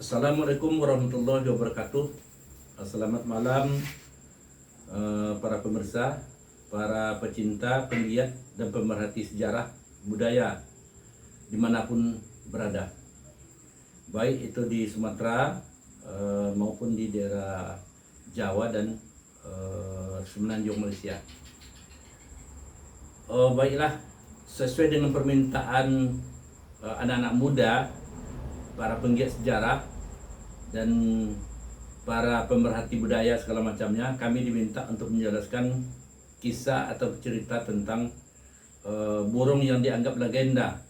Assalamualaikum warahmatullahi wabarakatuh. Selamat malam para pemirsa, para pecinta, penggiat dan pemerhati sejarah budaya dimanapun berada, baik itu di Sumatera maupun di daerah Jawa dan Semenanjung Malaysia. Baiklah, sesuai dengan permintaan anak-anak muda, para penggiat sejarah dan para pemerhati budaya segala macamnya, kami diminta untuk menjelaskan kisah atau cerita tentang burung yang dianggap legenda,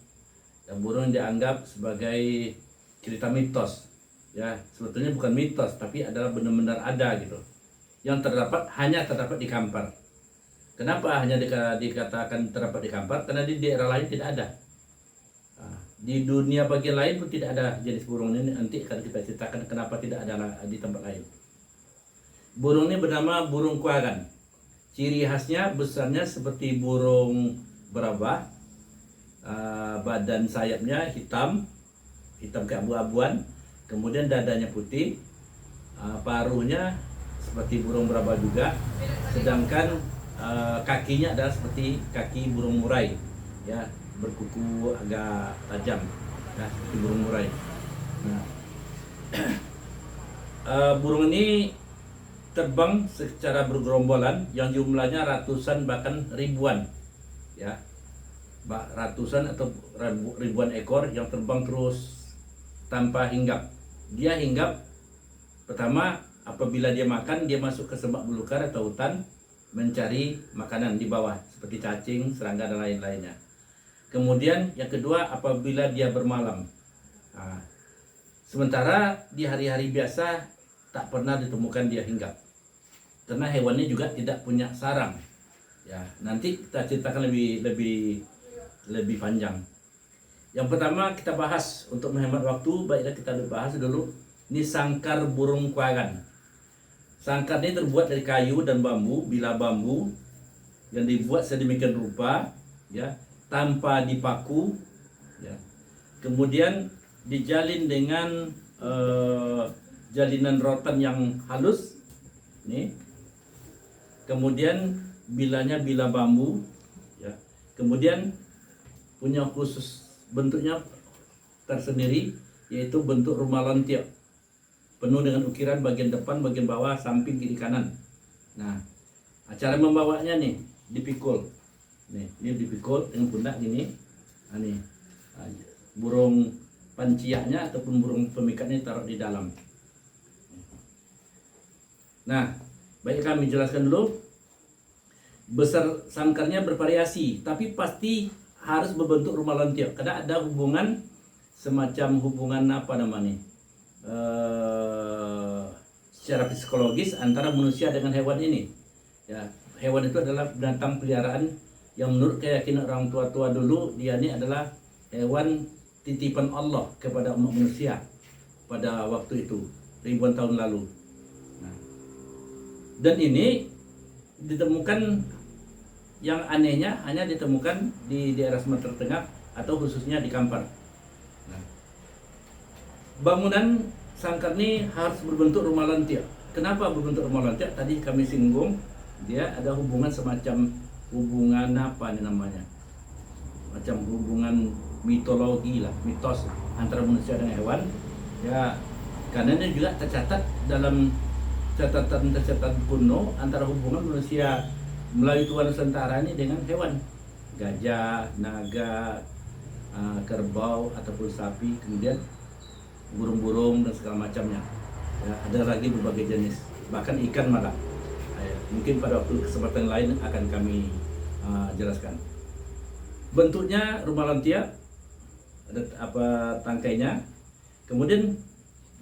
dan burung yang dianggap sebagai cerita mitos. Ya, sebetulnya bukan mitos, tapi adalah benar-benar ada gitu, yang hanya terdapat di Kampar. Kenapa hanya dikatakan terdapat di Kampar? Karena di daerah lain tidak ada. Di dunia bagian lain pun tidak ada jenis burung ini. Nanti akan kita ceritakan kenapa tidak ada di tempat lain. Burung ini bernama burung kuagan. Ciri khasnya besarnya seperti burung berabah. Badan sayapnya hitam keabu-abuan. Kemudian dadanya putih. Paruhnya seperti burung berabah juga. Sedangkan kakinya adalah seperti kaki burung murai, ya, berkuku agak tajam, ya, seperti burung murai. Nah, burung ini terbang secara bergerombolan yang jumlahnya ratusan bahkan ribuan, ya, ratusan atau ribuan ekor yang terbang terus tanpa hinggap. Dia hinggap pertama apabila dia makan, dia masuk ke semak belukar atau hutan mencari makanan di bawah seperti cacing, serangga dan lain-lainnya. Kemudian yang kedua apabila dia bermalam. Sementara di hari-hari biasa tak pernah ditemukan dia hinggap, karena hewannya juga tidak punya sarang. Ya, nanti kita ceritakan lebih panjang. Yang pertama kita bahas untuk menghemat waktu, baiklah kita bahas dulu ini sangkar burung kuagan. Sangkar ini terbuat dari kayu dan bambu, bilah bambu yang dibuat sedemikian rupa, ya, tanpa dipaku, ya. Kemudian dijalin dengan jalinan rotan yang halus, nih. Kemudian bilanya bilah bambu, ya. Kemudian punya khusus bentuknya tersendiri, yaitu bentuk rumah lontiok, penuh dengan ukiran bagian depan, bagian bawah, samping, kiri, kanan. Nah, cara membawanya nih dipikul. Nih, ini dipikul dengan pundak gini. Nah, nih, burung panciaknya ataupun burung pemikatnya taruh di dalam. Nah, baik kami jelaskan dulu. Besar sangkarnya bervariasi, tapi pasti harus berbentuk rumah lontiok, karena ada hubungan semacam hubungan apa namanya? Secara psikologis antara manusia dengan hewan ini. Ya, hewan itu adalah binatang peliharaan yang menurut keyakinan orang tua-tua dulu, dia ini adalah hewan titipan Allah kepada umat manusia pada waktu itu ribuan tahun lalu. Nah, dan ini ditemukan, yang anehnya hanya ditemukan di daerah Sumatera Tengah atau khususnya di Kampar. Nah, bangunan sangkar ini harus berbentuk rumah lontiok. Kenapa berbentuk rumah lontiok? Tadi kami singgung, dia ada hubungan semacam hubungan apa ini namanya? Macam hubungan mitologi lah, mitos antara manusia dan hewan. Ya, karena ini juga tercatat dalam catatan kuno antara hubungan manusia Melayu Tua Nusantara ini dengan hewan, gajah, naga, kerbau ataupun sapi, kemudian burung-burung dan segala macamnya. Ya, ada lagi berbagai jenis, bahkan ikan malah. Mungkin pada waktu kesempatan lain akan kami jelaskan. Bentuknya rumah lontiok, ada apa tangkainya. Kemudian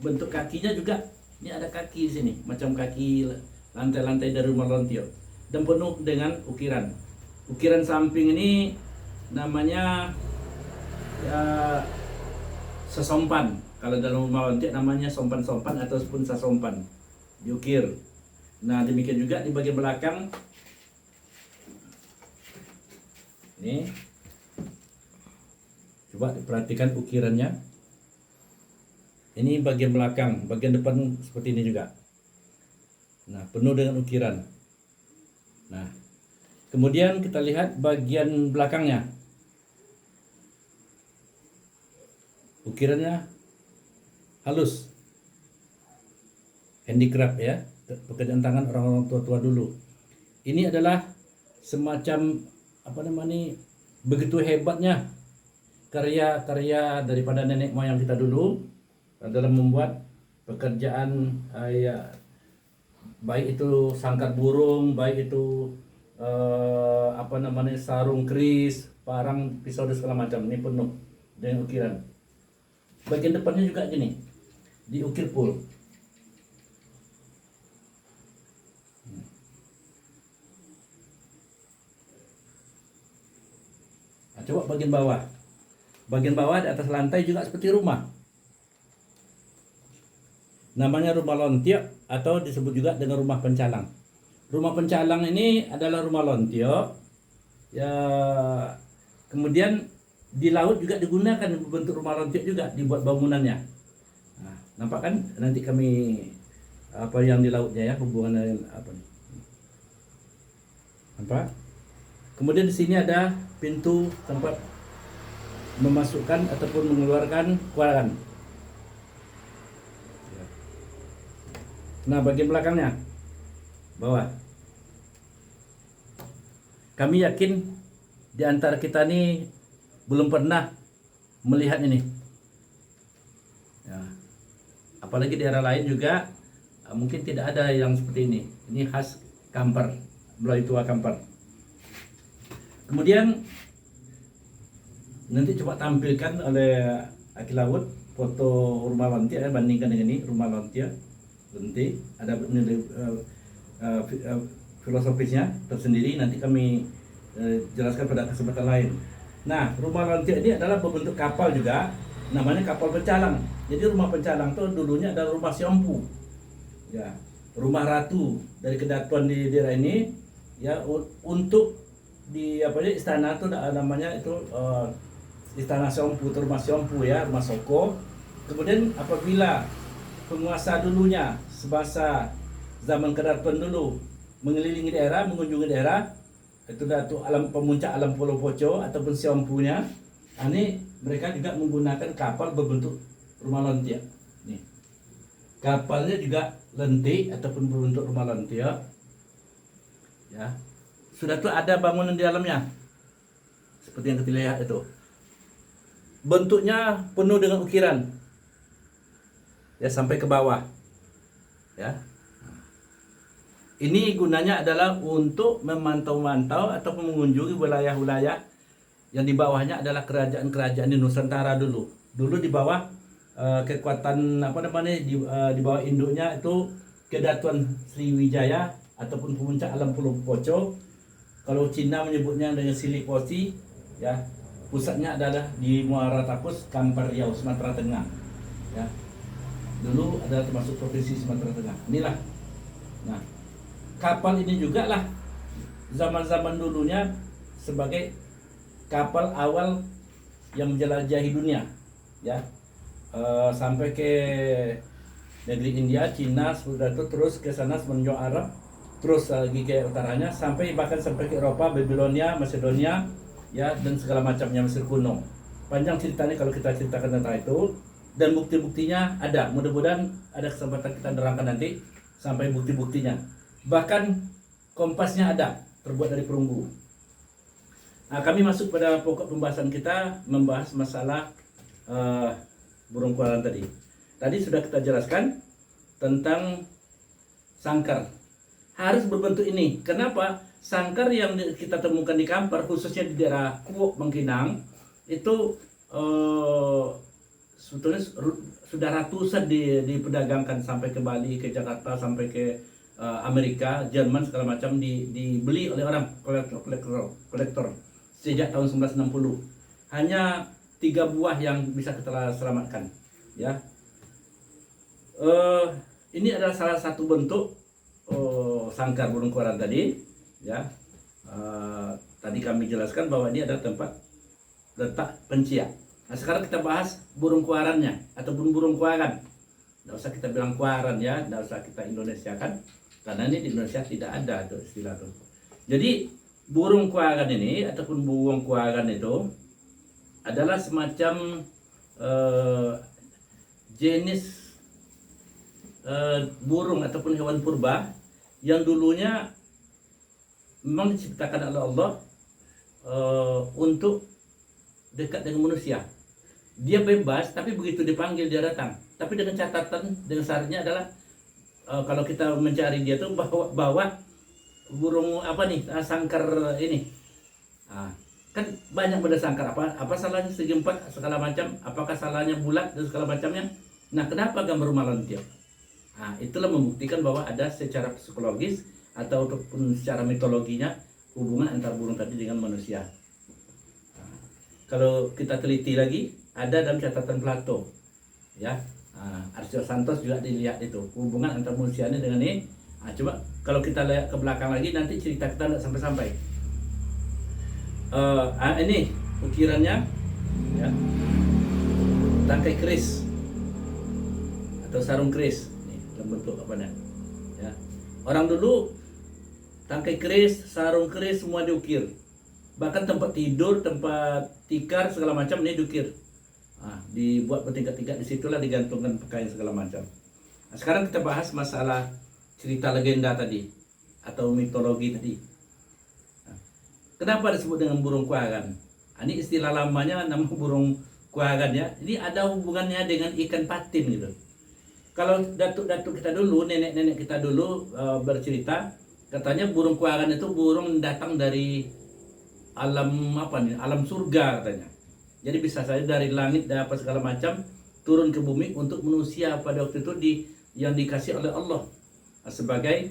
bentuk kakinya juga, ini ada kaki di sini, macam kaki lantai-lantai dari rumah lontiok, dan penuh dengan ukiran. Ukiran samping ini namanya ya, sesompan. Kalau dalam rumah lontiok namanya sompan-sompan ataupun sasompan, diukir. Nah, demikian juga di bagian belakang. Ini coba perhatikan ukirannya. Ini bagian belakang, bagian depan seperti ini juga. Nah, penuh dengan ukiran. Nah, kemudian kita lihat bagian belakangnya. Ukirannya halus. Handicraft ya, pekerjaan tangan orang-orang tua-tua dulu. Ini adalah semacam apa namanya, begitu hebatnya karya-karya daripada nenek moyang kita dulu dalam membuat pekerjaan ya, baik itu sangkar burung, baik itu apa namanya, sarung keris, parang, pisau dan segala macam. Ini penuh dengan ukiran. Bagian depannya juga gini, diukir full. Nah, coba bagian bawah. Bagian bawah di atas lantai juga seperti rumah. Namanya rumah lontiok atau disebut juga dengan rumah pencalang. Rumah pencalang ini adalah rumah lontiok. Ya, kemudian di laut juga digunakan bentuk rumah lontiok juga, dibuat bangunannya. Nah, nampak kan nanti kami apa yang di lautnya ya, hubungannya apa nih? Nampak? Kemudian di sini ada pintu tempat memasukkan ataupun mengeluarkan kuaran. Nah, bagian belakangnya, bawah. Kami yakin di antara kita ini belum pernah melihat ini. Ya. Apalagi di daerah lain juga mungkin tidak ada yang seperti ini. Ini khas Kampar, Melayu tua Kampar. Kemudian nanti coba tampilkan oleh Aki Laut foto rumah lontiok ya, bandingkan dengan ini rumah lontiok. Nanti ada filosofisnya tersendiri, nanti kami jelaskan pada kesempatan lain. Nah, rumah lontiok ini adalah berbentuk kapal juga, namanya kapal pencalang. Jadi rumah pencalang itu dulunya adalah rumah siompu, ya, rumah ratu dari kedatuan di daerah ini, ya, untuk di apa ya, istana itu namanya itu istana siompu, rumah siompu ya, rumah Soko. Kemudian apabila penguasa dulunya semasa zaman kedatuan dulu mengelilingi daerah, mengunjungi daerah, itu Datu alam pemuncak alam Pulau Poco ataupun siompunya, ini mereka juga menggunakan kapal berbentuk rumah lontiok. Nih, kapalnya juga lentik ataupun berbentuk rumah lontiok. Ya, sudah tuh ada bangunan di dalamnya, seperti yang kita lihat itu. Bentuknya penuh dengan ukiran. Ya, sampai ke bawah. Ya. Ini gunanya adalah untuk memantau-mantau ataupun mengunjungi wilayah-wilayah yang di bawahnya adalah kerajaan-kerajaan di Nusantara dulu. Dulu di bawah kekuatan apa namanya, di bawah induknya itu Kedatuan Sriwijaya ataupun pemuncak alam Pulau Poco. Kalau Cina menyebutnya dengan Siliposi, ya. Pusatnya adalah di Muara Takus, Kampar Riau, Sumatera Tengah. Ya. Dulu adalah termasuk provinsi Sumatera Tengah. Inilah. Nah, kapal ini juga lah zaman-zaman dulunya sebagai kapal awal yang menjelajahi dunia, ya, sampai ke negeri India, Cina, sudah itu terus ke sana semenanjung Arab, terus lagi ke utaranya, sampai bahkan sampai ke Eropa, Babilonia, Macedonia, ya, dan segala macamnya, Mesir kuno. Panjang ceritanya kalau kita ceritakan tentang itu, dan bukti-buktinya ada. Mudah-mudahan ada kesempatan kita nerangkan nanti sampai bukti-buktinya. Bahkan kompasnya ada, terbuat dari perunggu. Nah, kami masuk pada pokok pembahasan kita, membahas masalah burung kuaran tadi. Tadi sudah kita jelaskan tentang sangkar. Harus berbentuk ini. Kenapa? Sangkar yang kita temukan di Kampar, khususnya di daerah Kuok, Bangkinang, itu sebetulnya sudah ratusan diperdagangkan sampai ke Bali, ke Jakarta, sampai ke Amerika, Jerman, segala macam, dibeli oleh orang kolektor sejak tahun 1960. Hanya 3 buah yang bisa kita selamatkan, ya. Ini adalah salah satu bentuk sangkar burung kuaran tadi, ya. Tadi kami jelaskan bahwa ini adalah tempat letak penciak. Nah, sekarang kita bahas burung kuarannya ataupun burung kuaran. Nggak usah kita bilang kuaran ya, nggak usah kita Indonesia kan, karena ini di Indonesia tidak ada tuh istilah tuh. Jadi burung kuaran ini ataupun burung kuaran itu adalah semacam jenis burung ataupun hewan purba yang dulunya memang diciptakan oleh Allah untuk dekat dengan manusia. Dia bebas, tapi begitu dipanggil dia datang. Tapi dengan catatan, dengan syaratnya adalah kalau kita mencari dia tuh bawa burung apa nih, sangkar ini. Kan banyak benda sangkar, apa salahnya segi empat segala macam, apakah salahnya bulat dan segala macamnya. Nah, kenapa gambar rumah lantiap? Itulah membuktikan bahwa ada secara psikologis ataupun secara mitologinya hubungan antara burung tadi dengan manusia. Kalau kita teliti lagi, ada dalam catatan Plato, ya. Arcio Santos juga dilihat itu hubungan antara manusia ini dengan ini. Coba kalau kita lihat ke belakang lagi, nanti cerita kita tidak sampai-sampai. Ini ukirannya, ya, tangkai keris atau sarung keris, ini dalam bentuk apa nih? Ya. Orang dulu tangkai keris, sarung keris semua diukir. Bahkan tempat tidur, tempat tikar segala macam ini diukir. Dibuat bertingkat-tingkat, disitulah digantungkan pakaian segala macam. Sekarang kita bahas masalah cerita legenda tadi atau mitologi tadi. Kenapa disebut dengan burung kuaran? Ini istilah lamanya, nama burung kuaran ya. Ini ada hubungannya dengan ikan patin gitu. Kalau datuk-datuk kita dulu, nenek-nenek kita dulu bercerita, katanya burung kuaran itu burung datang dari alam alam surga katanya. Jadi bisa saja dari langit dan apa segala macam turun ke bumi untuk manusia pada waktu itu yang dikasih oleh Allah sebagai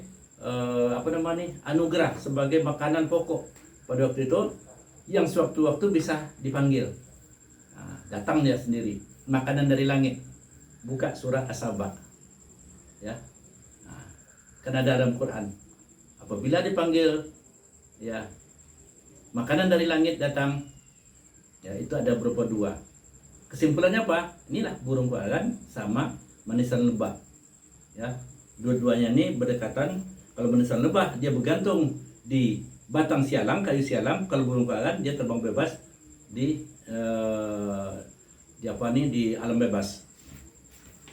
anugerah, sebagai makanan pokok pada waktu itu yang sewaktu-waktu bisa dipanggil. Datang dia sendiri, makanan dari langit. Buka surat As-Saba, ya. Karena dalam Quran apabila dipanggil, ya, makanan dari langit datang, ya, itu ada berupa dua. Kesimpulannya apa? Inilah burung kuaran sama manisan lebah, ya. Dua-duanya ini berdekatan. Kalau manisan lebah dia bergantung di batang sialang, kayu sialang. Kalau burung kuaran dia terbang bebas di alam bebas.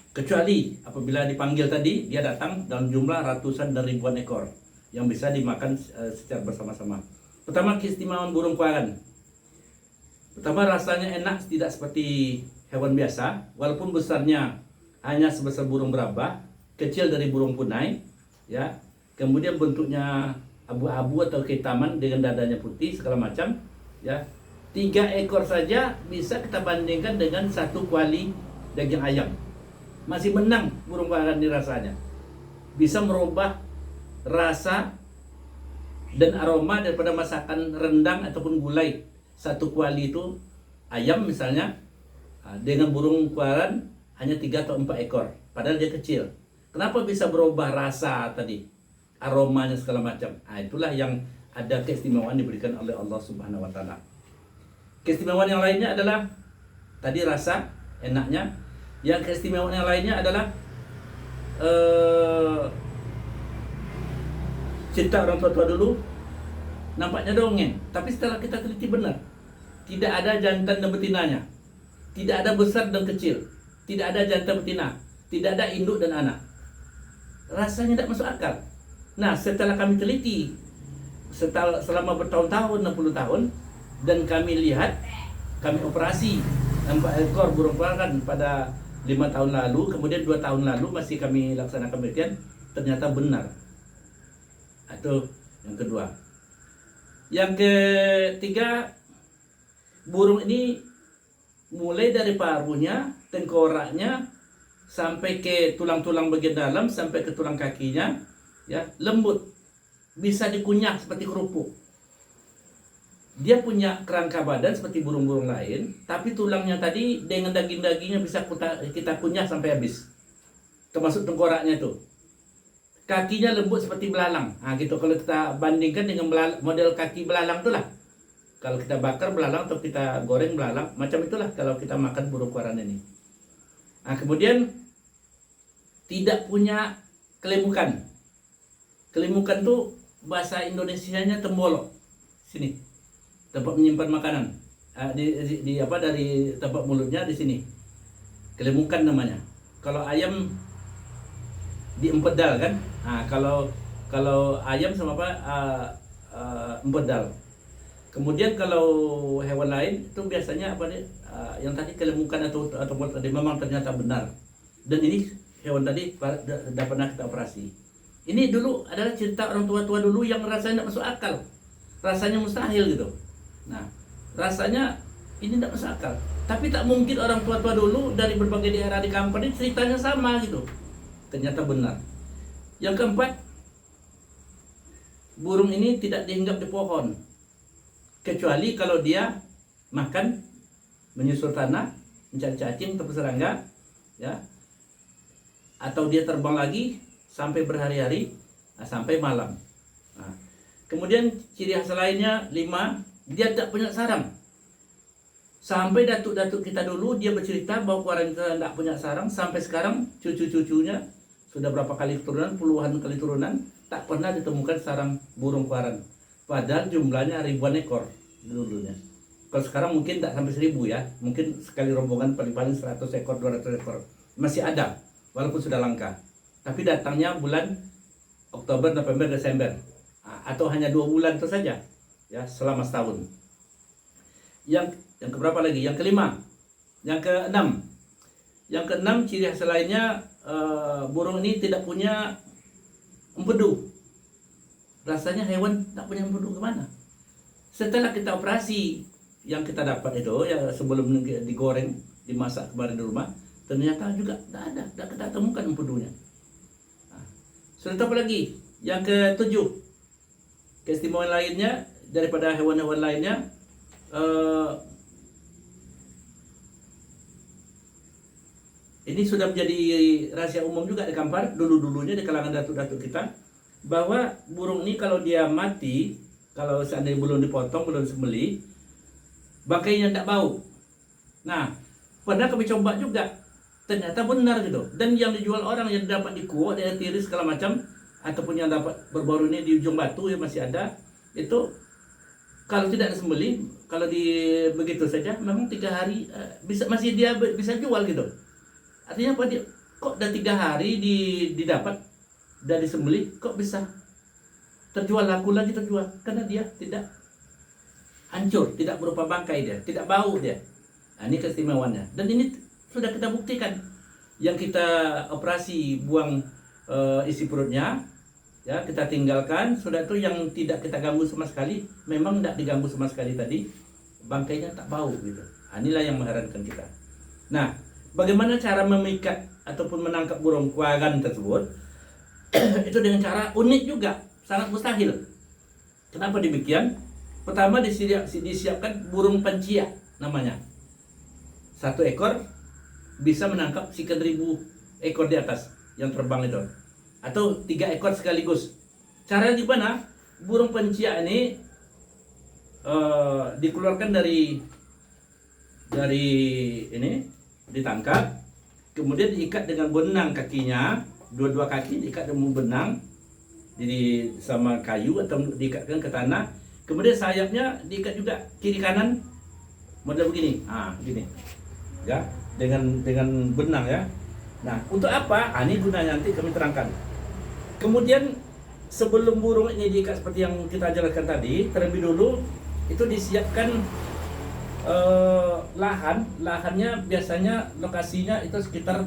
Kecuali apabila dipanggil tadi, dia datang dalam jumlah ratusan dan ribuan ekor yang bisa dimakan secara bersama-sama. Pertama, keistimewaan burung kuaran. Pertama, rasanya enak, tidak seperti hewan biasa, walaupun besarnya hanya sebesar burung berabah, kecil dari burung punai, ya. Kemudian bentuknya abu-abu atau kehitaman dengan dadanya putih segala macam, ya. 3 ekor saja bisa kita bandingkan dengan 1 kuali daging ayam. Masih menang burung kuaran di rasanya. Bisa merubah rasa dan aroma daripada masakan rendang ataupun gulai. 1 kuali itu ayam misalnya, dengan burung kuaran hanya 3 atau 4 ekor. Padahal dia kecil. Kenapa bisa berubah rasa tadi? Aromanya segala macam. Itulah yang ada keistimewaan diberikan oleh Allah Subhanahu wa taala. Keistimewaan yang lainnya adalah tadi rasa enaknya. Yang keistimewaan yang lainnya adalah cerita orang tua-tua dulu nampaknya dongeng, tapi setelah kita teliti benar, tidak ada jantan dan betinanya, tidak ada besar dan kecil, tidak ada jantan betina, tidak ada induk dan anak. Rasanya tidak masuk akal. Nah, setelah kami teliti selama bertahun-tahun, 60 tahun, dan kami lihat, kami operasi 4 ekor burung kuaran pada 5 tahun lalu, kemudian 2 tahun lalu masih kami laksanakan penelitian, ternyata benar. Itu yang kedua. Yang ketiga, burung ini mulai dari paruhnya, tengkoraknya, sampai ke tulang-tulang bagian dalam, sampai ke tulang kakinya, ya, lembut, bisa dikunyah seperti kerupuk. Dia punya kerangka badan seperti burung-burung lain, tapi tulangnya tadi dengan daging-dagingnya bisa kita kunyah sampai habis. Termasuk tengkoraknya itu. Kakinya lembut seperti belalang. Gitu kalau kita bandingkan dengan model kaki belalang itulah. Kalau kita bakar belalang atau kita goreng belalang, macam itulah kalau kita makan burung koaran ini. Nah, kemudian tidak punya kelemukan. Kelemukan tuh bahasa Indonesianya tembolok. Sini. Tempat menyimpan makanan. Di apa, dari tempat mulutnya di sini. Kelemukan namanya. Kalau ayam di empedal kan? Nah, kalau ayam sama apa, empedal. Kemudian kalau hewan lain itu biasanya apa nih, yang tadi kelemukan atau tadi memang ternyata benar. Dan ini hewan tadi pernah kita operasi. Ini dulu adalah cerita orang tua-tua dulu yang rasanya tidak masuk akal, rasanya mustahil gitu. Nah, rasanya ini tidak masuk akal. Tapi tak mungkin orang tua-tua dulu dari berbagai daerah di kampung ini ceritanya sama gitu. Ternyata benar. Yang keempat, burung ini tidak dihinggap di pohon, kecuali kalau dia makan, menyusur tanah, mencari cacing atau serangga, ya, atau dia terbang lagi sampai berhari-hari, sampai malam. Nah, kemudian ciri khas lainnya 5, dia tak punya sarang. Sampai datuk-datuk kita dulu dia bercerita bahwa koaran kita tidak punya sarang, sampai sekarang cucu-cucunya sudah berapa kali turunan, puluhan kali turunan, tak pernah ditemukan sarang burung koaran. Padahal jumlahnya ribuan ekor dulunya. Kalau sekarang mungkin tak sampai 1000 ya. Mungkin sekali rombongan paling-paling 100 ekor, 200 ekor. Masih ada, walaupun sudah langka. Tapi datangnya bulan Oktober, November, Desember. Atau hanya 2 bulan itu saja. Ya, selama setahun. Yang keberapa lagi? Yang kelima. Yang keenam. Yang keenam, ciri khas lainnya, burung ini tidak punya empedu. Rasanya hewan tak punya empedu kemana? Setelah kita operasi, yang kita dapat itu ya sebelum digoreng, dimasak kemarin di rumah, ternyata juga tidak kita temukan empedunya. Nah, sudah apa lagi? Yang ketujuh, keistimewaan lainnya daripada hewan-hewan lainnya, ini sudah menjadi rahasia umum juga di Kampar, dulu-dulunya di kalangan datuk-datuk kita, bahwa burung ini kalau dia mati, kalau seandainya belum dipotong, belum disembelih, bangkainya tidak bau. Nah, pernah kami coba juga, ternyata benar gitu. Dan yang dijual orang yang dapat di Kuok, daerah Tiris segala macam, ataupun yang dapat baru ini di Ujung Batu yang masih ada, itu kalau tidak disembelih, kalau begitu saja, memang 3 hari masih dia bisa jual gitu. Artinya apa, dia kok udah 3 hari didapat dan disembelih, kok bisa terjual, laku lagi terjual, karena dia tidak hancur, tidak berupa bangkai, dia tidak bau dia. Nah, ini keistimewaannya. Dan ini sudah kita buktikan. Yang kita operasi buang isi perutnya, ya kita tinggalkan, sudah itu yang tidak kita ganggu sama sekali, memang tidak diganggu sama sekali tadi, bangkainya tak bau gitu. Nah, inilah yang mengherankan kita. Nah, bagaimana cara memikat ataupun menangkap burung koaran tersebut? Itu dengan cara unik juga, sangat mustahil. Kenapa demikian? Pertama, disiapkan burung pancia namanya. 1 ekor bisa menangkap sekian 1000 ekor di atas yang terbang itu, atau 3 ekor sekaligus. Caranya gimana? Burung pancia ini dikeluarkan dari ini, ditangkap, kemudian diikat dengan benang kakinya, dua kaki diikat dengan benang, jadi sama kayu atau diikatkan ke tanah. Kemudian sayapnya diikat juga kiri kanan model begini, begini, ya, dengan benang ya. Nah, untuk apa? Ini gunanya nanti kami terangkan. Kemudian sebelum burung ini diikat seperti yang kita jelaskan tadi, terlebih dulu itu disiapkan lahannya, biasanya lokasinya itu sekitar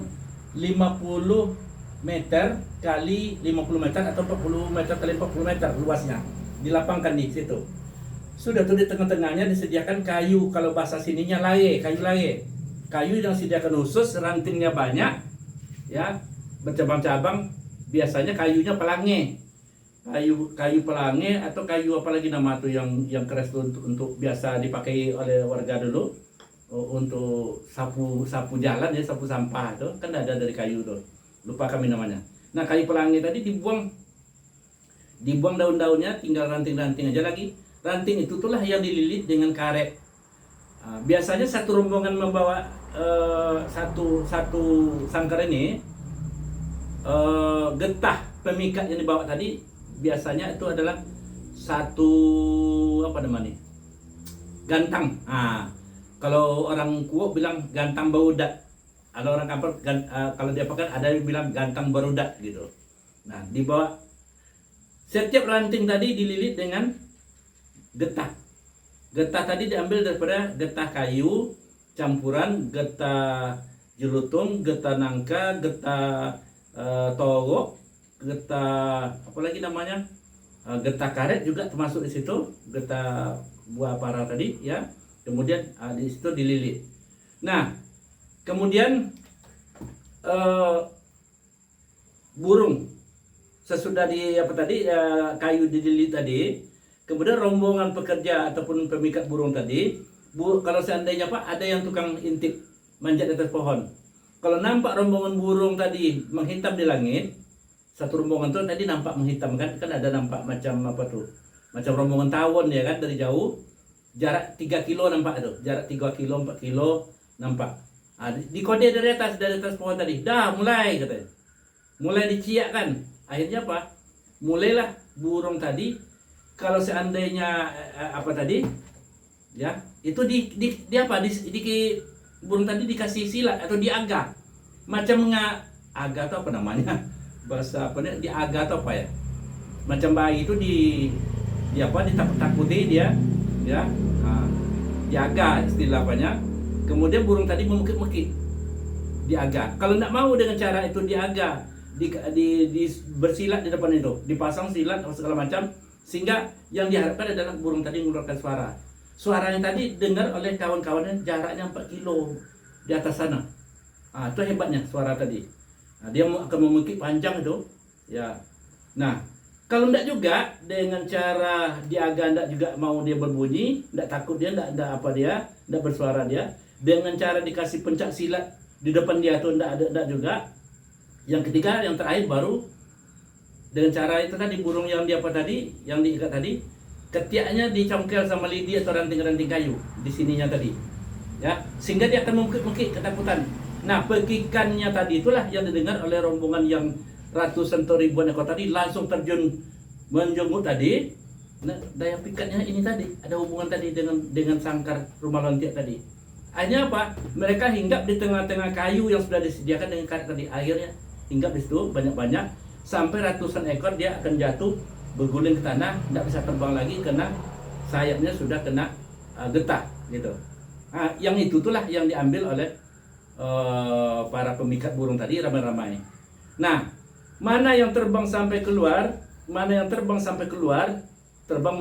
50 meter kali 50 meter atau 40 meter kali 40 meter luasnya, dilapangkan di situ. Sudah tuh di tengah-tengahnya disediakan kayu, kalau bahasa sininya laye, kayu laye. Kayu yang disediakan khusus, rantingnya banyak, ya, bercabang-cabang. Biasanya kayunya pelangi. Kayu pelangi atau kayu apalagi nama tuh yang keras tuh untuk biasa dipakai oleh warga dulu untuk sapu jalan ya, sapu sampah tuh kan ada dari kayu tuh, lupa kami namanya. Nah, kayu pelangi tadi dibuang daun-daunnya, tinggal ranting-ranting aja lagi. ranting itu itulah yang dililit dengan karet. Biasanya satu rombongan membawa satu sangkar ini, getah pemikat yang dibawa tadi biasanya itu adalah satu apa namanya, gantang. Kalau orang Kuok bilang gantang barudak, kalau orang Kampar kalau dia pakai ada yang bilang gantang barudak gitu. Nah, dibawa setiap ranting tadi dililit dengan getah. Getah tadi diambil daripada getah kayu campuran getah jelutung, getah nangka, getah togok, getah apa lagi namanya, getah karet juga termasuk di situ, getah buah para tadi ya. Kemudian di situ dililit. Nah, kemudian burung sesudah di apa tadi kayu dililit tadi, kemudian rombongan pekerja ataupun pemikat burung tadi, kalau seandainya Pak ada yang tukang intip manjat di atas pohon, kalau nampak rombongan burung tadi menghitam di langit, satu rombongan tuh tadi nampak menghitam kan ada nampak macam apa tuh, macam rombongan tawon ya kan, dari jauh jarak 3 kilo nampak itu, jarak 3 kilo 4 kilo nampak. Di kode dari atas pohon tadi, dah mulai katanya, mulai diciakkan. Akhirnya apa? Mulailah burung tadi, kalau seandainya apa tadi ya, itu di apa di burung tadi dikasih silat atau diaga, macam aga atau apa namanya bahasa apa nih, diaga atau apa ya, macam bayi itu di apa, ditakut-takuti dia ya. Diaga istilah apanya. Kemudian burung tadi memekik-mekik, diaga. Kalau tidak mau dengan cara itu diaga, di bersilat di depan itu, dipasang silat atau segala macam, sehingga yang diharapkan adalah burung tadi mengeluarkan suara. Suaranya tadi dengar oleh kawan-kawannya jaraknya 4 kilo di atas sana. Itu hebatnya suara tadi. Dia akan memekik panjang itu ya. Nah, kalau tidak juga dengan cara diaga, tidak juga mau dia berbunyi, tidak takut dia, tidak apa dia, tidak bersuara dia, dengan cara dikasih pencak silat di depan dia tuh tidak juga. Yang ketiga, yang terakhir baru dengan cara itu tadi, burung yang di apa tadi, yang diikat tadi, ketiaknya dicongkel sama lidi atau ranting-ranting kayu di sininya tadi, ya, sehingga dia akan mengkik ketakutan. Nah, pekikannya tadi itulah yang didengar oleh rombongan yang ratusan atau ribuan ekor tadi, langsung terjun menjenguk tadi. Nah, daya pikatnya ini tadi ada hubungan tadi dengan sangkar rumah lontiak tadi. Akhirnya apa? Mereka hinggap di tengah-tengah kayu yang sudah disediakan dengan karet tadi. Akhirnya hinggap di situ banyak-banyak sampai ratusan ekor, dia akan jatuh berguling ke tanah, tidak bisa terbang lagi karena sayapnya sudah kena getah gitu. Yang itulah yang diambil oleh para pemikat burung tadi ramai-ramai. Nah, mana yang terbang sampai keluar, terbang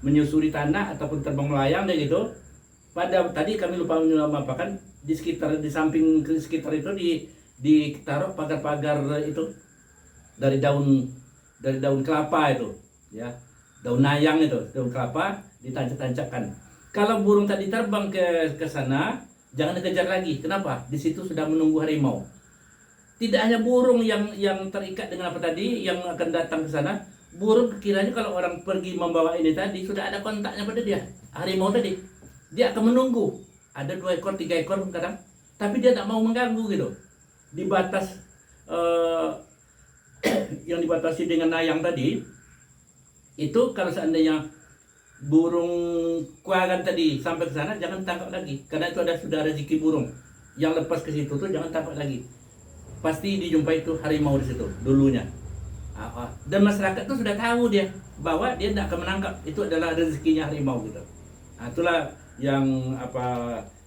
menyusuri tanah ataupun terbang melayang deh gitu. Pada tadi kami lupa menamakan di samping sekitar itu ditaruh pagar-pagar itu dari daun kelapa itu ya, daun nayang itu, daun kelapa ditancap-tancapkan. Kalau burung tadi terbang ke sana, jangan dikejar lagi. Kenapa? Di situ sudah menunggu harimau. Tidak hanya burung yang terikat dengan apa tadi, yang akan datang ke sana, burung kiranya kalau orang pergi membawa ini tadi sudah ada kontaknya pada dia, harimau tadi, dia akan menunggu. Ada 2 ekor 3 ekor kadang, tapi dia tak mau mengganggu gitu. Di batas yang dibatasi dengan nayang tadi itu, kalau seandainya burung kuaran tadi sampai ke sana, jangan tangkap lagi, karena itu sudah rezeki burung yang lepas ke situ tuh, jangan tangkap lagi. Pasti dijumpai itu harimau di situ dulunya. Dan masyarakat tuh sudah tahu dia bahwa dia tidak akan menangkap, itu adalah rezekinya harimau gitu. Itulah yang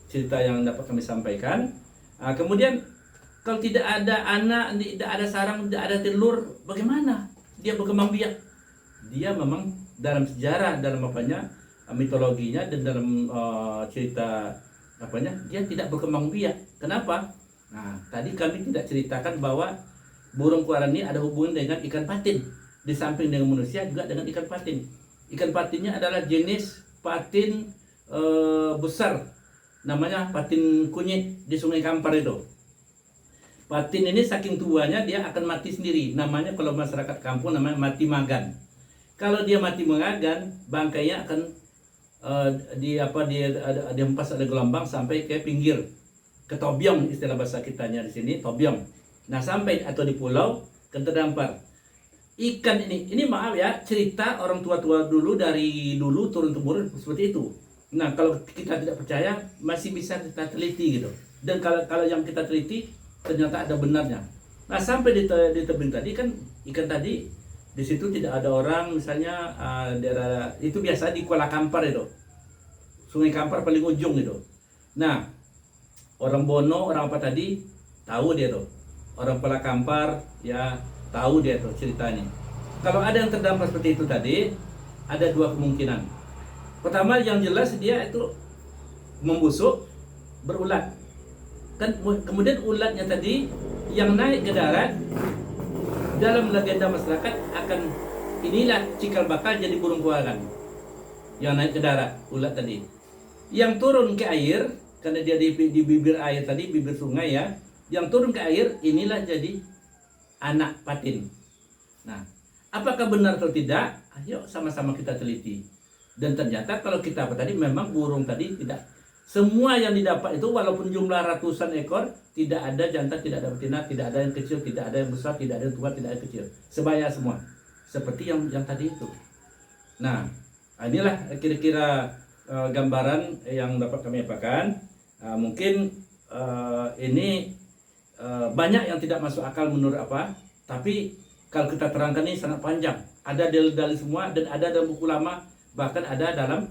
cerita yang dapat kami sampaikan. Kemudian kalau tidak ada anak, tidak ada sarang, tidak ada telur, bagaimana dia berkembang biak? Dia memang dalam sejarah, dalam mitologinya dan dalam cerita dia tidak berkembang biak. Kenapa? Nah, tadi kami tidak ceritakan bahwa burung kuaran ini ada hubungan dengan ikan patin. Di samping dengan manusia juga dengan ikan patin. Ikan patinnya adalah jenis patin besar, namanya patin kunyit di Sungai Kampar itu. Patin ini saking tuanya dia akan mati sendiri. Namanya kalau masyarakat kampung namanya mati magan. Kalau dia mati mengagan, bangkainya akan dihempas ada gelombang sampai ke pinggir, ke tobyong, istilah bahasa kitanya di sini tobyong. Nah sampai atau di pulau kan terdampar ikan ini maaf ya, cerita orang tua-tua dulu, dari dulu turun temurun seperti itu. Nah kalau kita tidak percaya masih bisa kita teliti gitu, dan kalau yang kita teliti ternyata ada benarnya. Nah sampai di tebing tadi kan ikan tadi di situ tidak ada orang, misalnya daerah itu biasa di Kuala Kampar itu, Sungai Kampar paling ujung itu. Nah orang Bono, orang apa tadi tahu dia tuh, orang Kuala Kampar ya tahu dia tuh ceritanya. Kalau ada yang terdampar seperti itu tadi, ada dua kemungkinan. Pertama yang jelas dia itu membusuk, berulat. Kan kemudian ulatnya tadi yang naik ke darat, dalam legenda masyarakat akan inilah cikal bakal jadi burung kualan. Yang naik ke darat, ulat tadi. Yang turun ke air, karena dia di bibir air tadi, bibir sungai ya, yang turun ke air inilah jadi anak patin. Nah, apakah benar atau tidak? Ayo sama-sama kita teliti. Dan ternyata kalau kita tadi memang burung tadi tidak semua yang didapat itu, walaupun jumlah ratusan ekor, tidak ada jantan, tidak ada betina, tidak ada yang kecil, tidak ada yang besar, tidak ada yang tua, tidak ada yang kecil. Sebaya semua. Seperti yang tadi itu. Nah, inilah kira-kira gambaran yang dapat kami apakan. Mungkin ini banyak yang tidak masuk akal menurut apa, tapi kalau kita terangkan ini sangat panjang. Ada dalil-dalil semua, dan ada dalam buku lama, bahkan ada dalam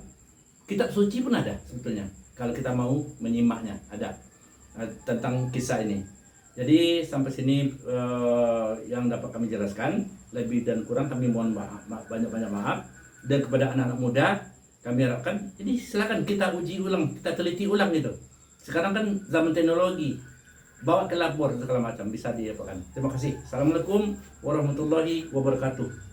kitab suci pun ada sebetulnya. Kalau kita mau menyimaknya, ada tentang kisah ini. Jadi sampai sini yang dapat kami jelaskan. Lebih dan kurang kami mohon banyak-banyak maaf. Dan kepada anak-anak muda kami harapkan ini silakan kita uji ulang, kita teliti ulang gitu. Sekarang kan zaman teknologi, bawa ke labor segala macam bisa diapakan. Terima kasih. Assalamualaikum warahmatullahi wabarakatuh.